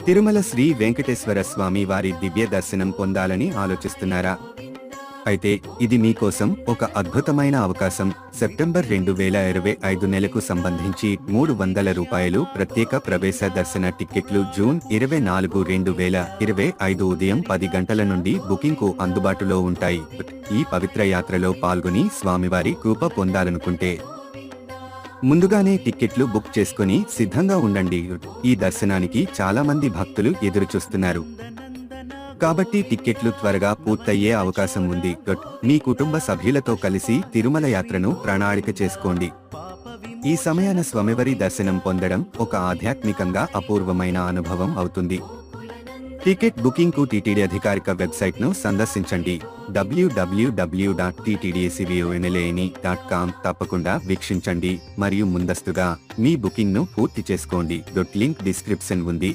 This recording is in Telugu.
తిరుమల శ్రీ వెంకటేశ్వర స్వామి వారి దివ్య దర్శనం పొందాలని ఆలోచిస్తున్నారా? అయితే ఇది మీకోసం ఒక అద్భుతమైన అవకాశం. సెప్టెంబర్ 2025 నెలకు సంబంధించి 300 రూపాయలు ప్రత్యేక ప్రవేశ దర్శన టిక్కెట్లు జూన్ 24, 2025 ఉదయం 10 గంటల నుండి బుకింగ్కు అందుబాటులో ఉంటాయి. ఈ పవిత్ర యాత్రలో పాల్గొని స్వామివారి కృప పొందాలనుకుంటే ముందుగానే టిక్కెట్లు బుక్ చేసుకుని సిద్ధంగా ఉండండి. ఈ దర్శనానికి చాలా మంది భక్తులు ఎదురుచూస్తున్నారు కాబట్టి టిక్కెట్లు త్వరగా పూర్తయ్యే అవకాశం ఉంది. మీ కుటుంబ సభ్యులతో కలిసి తిరుమల యాత్రను ప్రణాళిక చేసుకోండి. ఈ సమయాన స్వామివారి దర్శనం పొందడం ఒక ఆధ్యాత్మికంగా అపూర్వమైన అనుభవం అవుతుంది. టికెట్ బుకింగ్ కు టీటీడీ అధికారిక వెబ్సైట్ ను సందర్శించండి. www.ttdsvonline.com తప్పకుండా వీక్షించండి మరియు ముందస్తుగా మీ బుకింగ్ ను పూర్తి చేసుకోండి. లింక్ డిస్క్రిప్షన్ ఉంది.